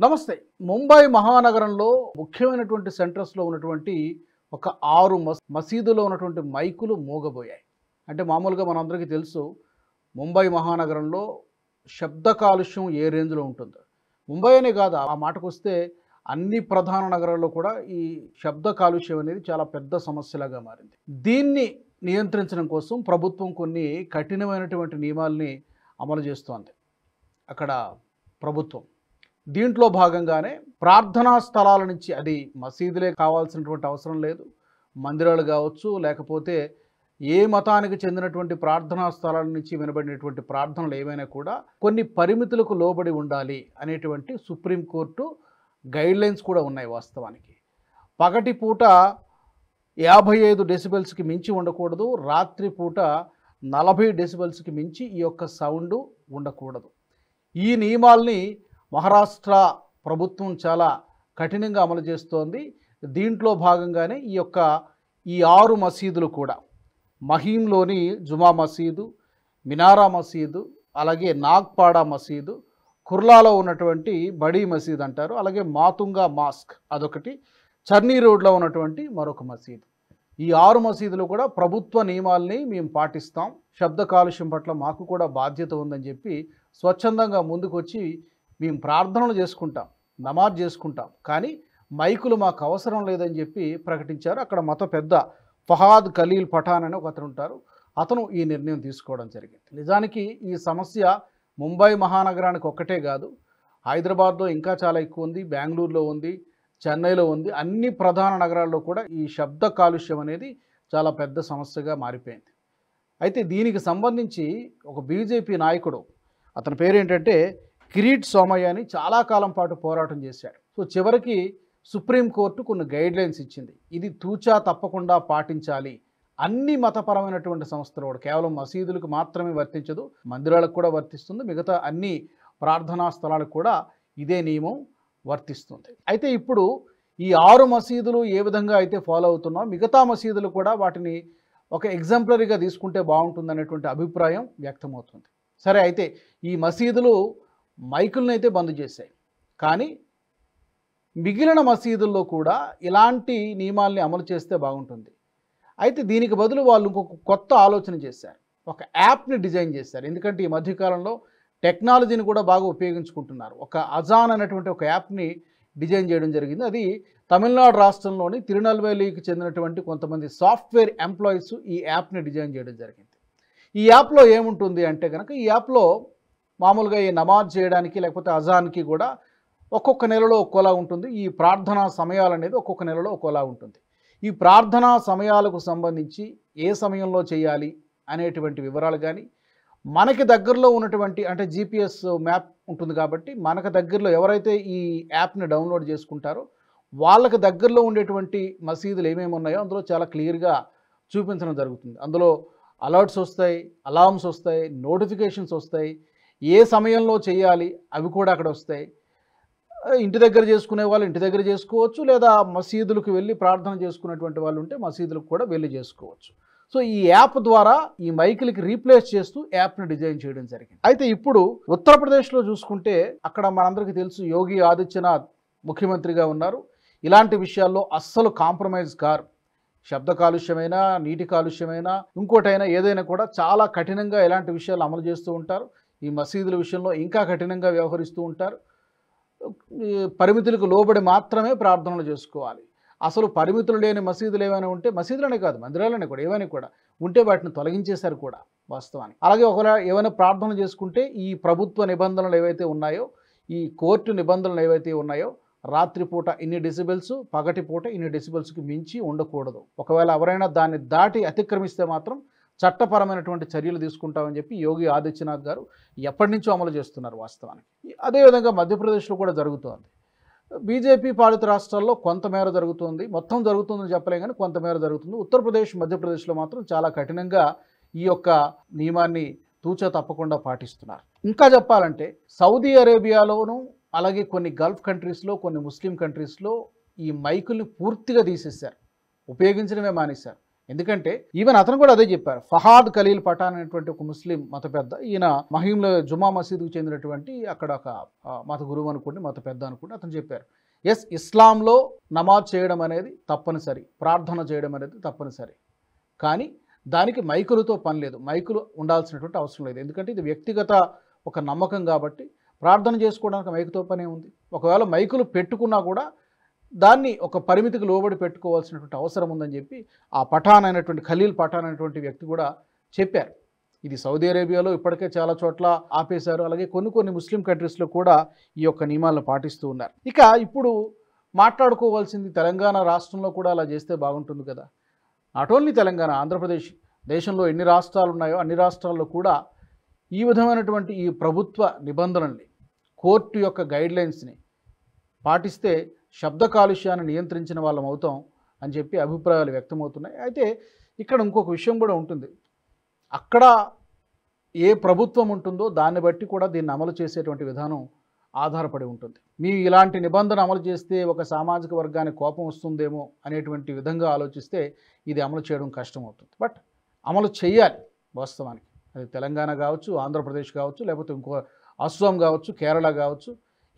నమస్తే. ముంబై మహానగరంలో ముఖ్యమైనటువంటి సెంటర్స్‌లో ఉన్నటువంటి ఒక 6 మసీదులో ఉన్నటువంటి మైకులు మోగబోయాయి. అంటే మామూలుగా మనందరికీ తెలుసు ముంబై మహానగరంలో శబ్ద కాలుష్యం ఏ రేంజ్‌లో ఉంటుందో. ముంబై అనే కాదు, ఆ మాటకొస్తే అన్ని ప్రధాన నగరాల్లో కూడా ఈ శబ్ద కాలుష్యం అనేది చాలా పెద్ద సమస్యలాగా మారింది. దీన్ని నియంత్రించడం కోసం ప్రభుత్వం కొన్ని కఠినమైనటువంటి నియమాల్ని అమలు చేస్తోంది. అక్కడ ప్రభుత్వం దీంట్లో భాగంగానే ప్రార్థనా స్థలాల నుంచి, అది మసీదులే కావాల్సినటువంటి అవసరం లేదు, మందిరాలు కావచ్చు, లేకపోతే ఏ మతానికి చెందినటువంటి ప్రార్థనా స్థలాల నుంచి వినబడినటువంటి ప్రార్థనలు ఏవైనా కూడా కొన్ని పరిమితులకు లోబడి ఉండాలి అనేటువంటి సుప్రీంకోర్టు గైడ్లైన్స్ కూడా ఉన్నాయి. వాస్తవానికి పగటిపూట 55 డెసిబెల్స్కి మించి ఉండకూడదు, రాత్రిపూట 40 డెసిబెల్స్కి మించి ఈ యొక్క సౌండ్ ఉండకూడదు. ఈ నియమాల్ని మహారాష్ట్ర ప్రభుత్వం చాలా కఠినంగా అమలు చేస్తోంది. దీంట్లో భాగంగానే ఈ 6 మసీదులు కూడా, మహీంలోని జుమా మసీదు, మినారా మసీదు, అలాగే నాగ్పాడా మసీదు, కుర్లాలో ఉన్నటువంటి బడీ మసీద్ అంటారు, అలాగే మాతుంగా మాస్క్ అదొకటి, చర్నీ రోడ్లో ఉన్నటువంటి మరొక మసీదు. ఈ 6 మసీదులు కూడా ప్రభుత్వ నియమాల్ని మేము పాటిస్తాం, శబ్ద కాలుష్యం పట్ల మాకు కూడా బాధ్యత ఉందని చెప్పి స్వచ్ఛందంగా ముందుకొచ్చి మేము ప్రార్థనలు చేసుకుంటాం, నమాజ్ చేసుకుంటాం, కానీ మైకులు మాకు అవసరం లేదని చెప్పి ప్రకటించారు. అక్కడ మత పెద్ద ఫహాద్ ఖలీల్ పఠాన్ అని ఒక అతను ఉంటారు, అతను ఈ నిర్ణయం తీసుకోవడం జరిగింది. నిజానికి ఈ సమస్య ముంబై మహానగరానికి ఒక్కటే కాదు, హైదరాబాద్లో ఇంకా చాలా ఎక్కువ ఉంది, బెంగళూరులో ఉంది, చెన్నైలో ఉంది. అన్ని ప్రధాన నగరాల్లో కూడా ఈ శబ్ద కాలుష్యం అనేది చాలా పెద్ద సమస్యగా మారిపోయింది. అయితే దీనికి సంబంధించి ఒక బీజేపీ నాయకుడు, అతని పేరు ఏంటంటే కిరీట్ సోమయ్య అని, చాలా కాలం పాటు పోరాటం చేశాడు. సో చివరికి సుప్రీంకోర్టు కొన్ని గైడ్లైన్స్ ఇచ్చింది. ఇది తూచా తప్పకుండా పాటించాలి. అన్ని మతపరమైనటువంటి సంస్థలు కూడా, కేవలం మసీదులకు మాత్రమే వర్తించదు, మందిరాలకు కూడా వర్తిస్తుంది, మిగతా అన్ని ప్రార్థనా స్థలాలకు కూడా ఇదే నియమం వర్తిస్తుంది. అయితే ఇప్పుడు ఈ 6 మసీదులు ఏ విధంగా అయితే ఫాలో అవుతున్నాం, మిగతా మసీదులు కూడా వాటిని ఒక ఎగ్జాంపులరీగా తీసుకుంటే బాగుంటుందనేటువంటి అభిప్రాయం వ్యక్తమవుతుంది. సరే, అయితే ఈ మసీదులు మైకులను అయితే బంద్ చేశాయి, కానీ మిగిలిన మసీదుల్లో కూడా ఇలాంటి నియమాల్ని అమలు చేస్తే బాగుంటుంది. అయితే దీనికి బదులు వాళ్ళు ఇంకొక కొత్త ఆలోచన చేశారు, ఒక యాప్ని డిజైన్ చేశారు. ఎందుకంటే ఈ మధ్యకాలంలో టెక్నాలజీని కూడా బాగా ఉపయోగించుకుంటున్నారు. ఒక అజాన్ అనేటువంటి ఒక యాప్ని డిజైన్ చేయడం జరిగింది. అది తమిళనాడు రాష్ట్రంలోని తిరునల్వేలికి చెందినటువంటి కొంతమంది సాఫ్ట్వేర్ ఎంప్లాయీస్ ఈ యాప్ని డిజైన్ చేయడం జరిగింది. ఈ యాప్లో ఏముంటుంది అంటే కనుక, ఈ యాప్లో మామూలుగా ఈ నమాజ్ చేయడానికి లేకపోతే అజాన్కి కూడా ఒక్కొక్క నెలలో ఒక్కోలా ఉంటుంది. ఈ ప్రార్థనా సమయాలు అనేది ఒక్కొక్క నెలలో ఒక్కోలా ఉంటుంది. ఈ ప్రార్థనా సమయాలకు సంబంధించి ఏ సమయంలో చేయాలి అనేటువంటి వివరాలు కానీ, మనకి దగ్గరలో ఉన్నటువంటి, అంటే జీపీఎస్ మ్యాప్ ఉంటుంది కాబట్టి మనకు దగ్గరలో ఎవరైతే ఈ యాప్ని డౌన్లోడ్ చేసుకుంటారో వాళ్ళకి దగ్గరలో ఉండేటువంటి మసీదులు ఏమేమి ఉన్నాయో అందులో చాలా క్లియర్గా చూపించడం జరుగుతుంది. అందులో అలర్ట్స్ వస్తాయి, అలార్మ్స్ వస్తాయి, నోటిఫికేషన్స్ వస్తాయి, ఏ సమయంలో చేయాలి అవి కూడా అక్కడ వస్తాయి. ఇంటి దగ్గర చేసుకునే వాళ్ళు ఇంటి దగ్గర చేసుకోవచ్చు, లేదా మసీదులకు వెళ్ళి ప్రార్థన చేసుకునేటువంటి వాళ్ళు ఉంటే మసీదులకు కూడా వెళ్ళి చేసుకోవచ్చు. సో ఈ యాప్ ద్వారా ఈ మైకులకి రీప్లేస్ చేస్తూ యాప్ని డిజైన్ చేయడం జరిగింది. అయితే ఇప్పుడు ఉత్తరప్రదేశ్లో చూసుకుంటే, అక్కడ మనందరికీ తెలుసు యోగి ఆదిత్యనాథ్ ముఖ్యమంత్రిగా ఉన్నారు. ఇలాంటి విషయాల్లో అస్సలు కాంప్రమైజ్ కారు. శబ్ద కాలుష్యమైనా, నీటి కాలుష్యమైనా, ఇంకోటైనా ఏదైనా కూడా చాలా కఠినంగా ఇలాంటి విషయాలు అమలు చేస్తూ ఉంటారు. ఈ మసీదుల విషయంలో ఇంకా కఠినంగా వ్యవహరిస్తూ ఉంటారు. పరిమితులకు లోబడి మాత్రమే ప్రార్థనలు చేసుకోవాలి. అసలు పరిమితులు లేని మసీదులు ఏమైనా ఉంటే, మసీదులనే కాదు మందిరాలనే కూడా ఏమైనా కూడా ఉంటే వాటిని తొలగించేశారు కూడా వాస్తవానికి. అలాగే ఒకవేళ ఏమైనా ప్రార్థన చేసుకుంటే ఈ ప్రభుత్వ నిబంధనలు ఏవైతే ఉన్నాయో, ఈ కోర్టు నిబంధనలు ఏవైతే ఉన్నాయో, రాత్రిపూట ఇన్ని డెసిబెల్స్, పగటిపూట ఇన్ని డెసిబెల్స్కి మించి ఉండకూడదు. ఒకవేళ ఎవరైనా దాన్ని దాటి అతిక్రమిస్తే మాత్రం చట్టపరమైనటువంటి చర్యలు తీసుకుంటామని చెప్పి యోగి ఆదిత్యనాథ్ గారు ఎప్పటి నుంచో అమలు చేస్తున్నారు వాస్తవానికి. అదేవిధంగా మధ్యప్రదేశ్లో కూడా జరుగుతోంది. బీజేపీ పాలిత రాష్ట్రాల్లో కొంతమేర జరుగుతుంది, మొత్తం జరుగుతుందని చెప్పలేం కానీ కొంతమేర జరుగుతుంది. ఉత్తరప్రదేశ్, మధ్యప్రదేశ్లో మాత్రం చాలా కఠినంగా ఈ యొక్క నియమాన్ని తూచా తప్పకుండా పాటిస్తున్నారు. ఇంకా చెప్పాలంటే సౌదీ అరేబియాలోనూ, అలాగే కొన్ని గల్ఫ్ కంట్రీస్లో, కొన్ని ముస్లిం కంట్రీస్లో ఈ మైకుల్ని పూర్తిగా తీసేశారు, ఉపయోగించడమే మానేశారు. ఎందుకంటే ఈవెన్ అతను కూడా అదే చెప్పారు. ఫహాద్ ఖలీల్ పఠాన్ అనేటువంటి ఒక ముస్లిం మత పెద్ద, ఈయన మహీంలో జుమా మసీదుకు చెందినటువంటి అక్కడ ఒక మత గురువు అనుకోండి, మత పెద్ద అనుకోండి, అతను చెప్పారు ఎస్, ఇస్లాంలో నమాజ్ చేయడం అనేది తప్పనిసరి, ప్రార్థన చేయడం అనేది తప్పనిసరి, కానీ దానికి మైకులతో పని లేదు, మైకులు ఉండాల్సినటువంటి అవసరం లేదు. ఎందుకంటే ఇది వ్యక్తిగత ఒక నమ్మకం కాబట్టి ప్రార్థన చేసుకోవడానికి మైకుతో పనే ఉంది. ఒకవేళ మైకులు పెట్టుకున్నా కూడా దాన్ని ఒక పరిమితికి లోబడి పెట్టుకోవాల్సినటువంటి అవసరం ఉందని చెప్పి ఆ పఠాన్ అయినటువంటి ఖలీల్ పఠాన్ అనేటువంటి వ్యక్తి కూడా చెప్పారు. ఇది సౌదీ అరేబియాలో ఇప్పటికే చాలా చోట్ల ఆపేశారు. అలాగే కొన్ని ముస్లిం కంట్రీస్లో కూడా ఈ యొక్క నియమాలను పాటిస్తూ ఉన్నారు. ఇక ఇప్పుడు మాట్లాడుకోవాల్సింది తెలంగాణ రాష్ట్రంలో కూడా అలా చేస్తే బాగుంటుంది కదా. నాట్ ఓన్లీ తెలంగాణ, ఆంధ్రప్రదేశ్, దేశంలో ఎన్ని రాష్ట్రాలు ఉన్నాయో అన్ని రాష్ట్రాల్లో కూడా ఈ విధమైనటువంటి ఈ ప్రభుత్వ నిబంధనల్ని, కోర్టు యొక్క గైడ్లైన్స్ని పాటిస్తే శబ్ద కాలుష్యాన్ని నియంత్రించిన వాళ్ళం అవుతాం అని చెప్పి అభిప్రాయాలు వ్యక్తమవుతున్నాయి. అయితే ఇక్కడ ఇంకొక విషయం కూడా ఉంటుంది. అక్కడ ఏ ప్రభుత్వం ఉంటుందో దాన్ని బట్టి కూడా దీన్ని అమలు చేసేటువంటి విధానం ఆధారపడి ఉంటుంది. మీ ఇలాంటి నిబంధన అమలు చేస్తే ఒక సామాజిక వర్గానికి కోపం వస్తుందేమో అనేటువంటి విధంగా ఆలోచిస్తే ఇది అమలు చేయడం కష్టమవుతుంది. బట్ అమలు చేయాలి వాస్తవానికి. అది తెలంగాణ కావచ్చు, ఆంధ్రప్రదేశ్ కావచ్చు, లేకపోతే ఇంకో అస్సాం కావచ్చు, కేరళ కావచ్చు,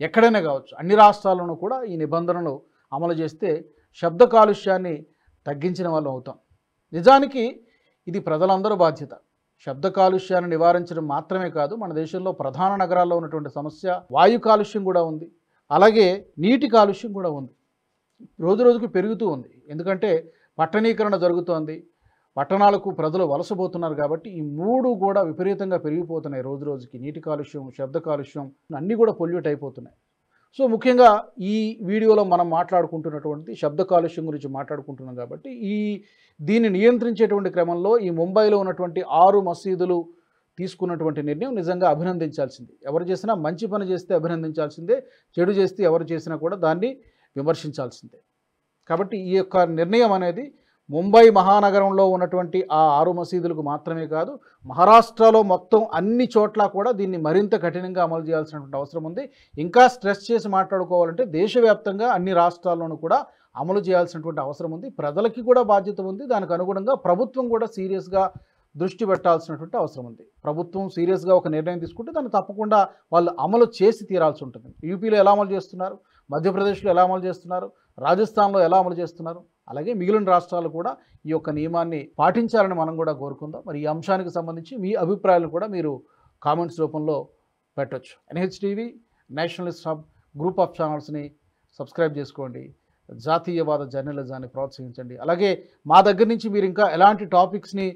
ఎక్కడైనా కావచ్చు, అన్ని రాష్ట్రాల్లోనూ కూడా ఈ నిబంధనలు అమలు చేస్తే శబ్ద కాలుష్యాన్ని తగ్గించిన వాళ్ళు అవుతాం. నిజానికి ఇది ప్రజలందరూ బాధ్యత. శబ్ద కాలుష్యాన్ని నివారించడం మాత్రమే కాదు, మన దేశంలో ప్రధాన నగరాల్లో ఉన్నటువంటి సమస్య వాయు కాలుష్యం కూడా ఉంది, అలాగే నీటి కాలుష్యం కూడా ఉంది. రోజు రోజుకు పెరుగుతూ ఉంది. ఎందుకంటే పట్టణీకరణ జరుగుతోంది, పట్టణాలకు ప్రజలు వలసపోతున్నారు కాబట్టి ఈ మూడు కూడా విపరీతంగా పెరిగిపోతున్నాయి రోజు రోజుకి. నీటి కాలుష్యం, శబ్ద కాలుష్యం అన్నీ కూడా పొల్యూట్ అయిపోతున్నాయి. సో ముఖ్యంగా ఈ వీడియోలో మనం మాట్లాడుకుంటున్నటువంటి శబ్ద కాలుష్యం గురించి మాట్లాడుకుంటున్నాం కాబట్టి దీన్ని నియంత్రించేటువంటి క్రమంలో ఈ ముంబైలో ఉన్నటువంటి 6 మసీదులు తీసుకున్నటువంటి నిర్ణయం నిజంగా అభినందించాల్సింది. ఎవరు చేసినా మంచి పని చేస్తే అభినందించాల్సిందే, చెడు చేస్తే ఎవరు చేసినా కూడా దాన్ని విమర్శించాల్సిందే. కాబట్టి ఈ యొక్క నిర్ణయం అనేది ముంబై మహానగరంలో ఉన్నటువంటి ఆ 6 మసీదులకు మాత్రమే కాదు, మహారాష్ట్రలో మొత్తం అన్ని చోట్ల కూడా దీన్ని మరింత కఠినంగా అమలు చేయాల్సినటువంటి అవసరం ఉంది. ఇంకా స్ట్రెస్ చేసి మాట్లాడుకోవాలంటే దేశవ్యాప్తంగా అన్ని రాష్ట్రాల్లోనూ కూడా అమలు చేయాల్సినటువంటి అవసరం ఉంది. ప్రజలకి కూడా బాధ్యత ఉంది. దానికి అనుగుణంగా ప్రభుత్వం కూడా సీరియస్గా దృష్టి పెట్టాల్సినటువంటి అవసరం ఉంది. ప్రభుత్వం సీరియస్గా ఒక నిర్ణయం తీసుకుంటే దాన్ని తప్పకుండా వాళ్ళు అమలు చేసి తీరాల్సి ఉంటుంది. యూపీలో ఎలా అమలు చేస్తున్నారు, మధ్యప్రదేశ్లో ఎలా అమలు చేస్తున్నారు, రాజస్థాన్లో ఎలా అమలు చేస్తున్నారు, అలాగే మిగిలిన రాష్ట్రాలు కూడా ఈ యొక్క నియమాన్ని పాటించాలని మనం కూడా కోరుకుందాం. మరి ఈ అంశానికి సంబంధించి మీ అభిప్రాయాలు కూడా మీరు కామెంట్స్ రూపంలో పెట్టొచ్చు. NHTV nationalist hub group of ఛానల్స్ని సబ్స్క్రైబ్ చేసుకోండి. జాతీయవాద జర్నలిజాన్ని ప్రోత్సహించండి. అలాగే మా దగ్గర నుంచి మీరు ఇంకా ఎలాంటి టాపిక్స్ని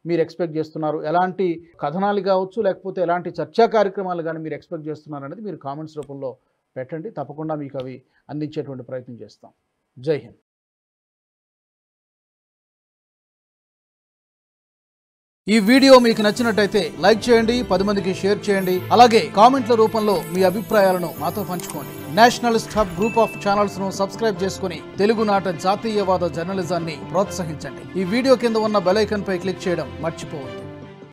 మీరు ఎక్స్పెక్ట్ చేస్తున్నారు, ఎలాంటి కథనాలు కావచ్చు, లేకపోతే ఎలాంటి చర్చా కార్యక్రమాలు కానీ మీరు ఎక్స్పెక్ట్ చేస్తున్నారు అనేది మీరు కామెంట్స్ రూపంలో పెట్టండి. తప్పకుండా మీకు అవి అందించేటువంటి ప్రయత్నం చేస్తాం. జై హింద్. ఈ వీడియో మీకు నచ్చినట్టయితే లైక్ చేయండి, 10 మందికి షేర్ చేయండి. అలాగే కామెంట్ల రూపంలో మీ అభిప్రాయాలను మాతో పంచుకోండి. Nationalist hub group of channels ను సబ్స్క్రైబ్ చేసుకుని తెలుగునాట జాతీయవాద జర్నలిజాన్ని ప్రోత్సహించండి. ఈ వీడియో కింద ఉన్న బెల్ ఐకాన్ పై క్లిక్ చేయడం మర్చిపోవద్దు.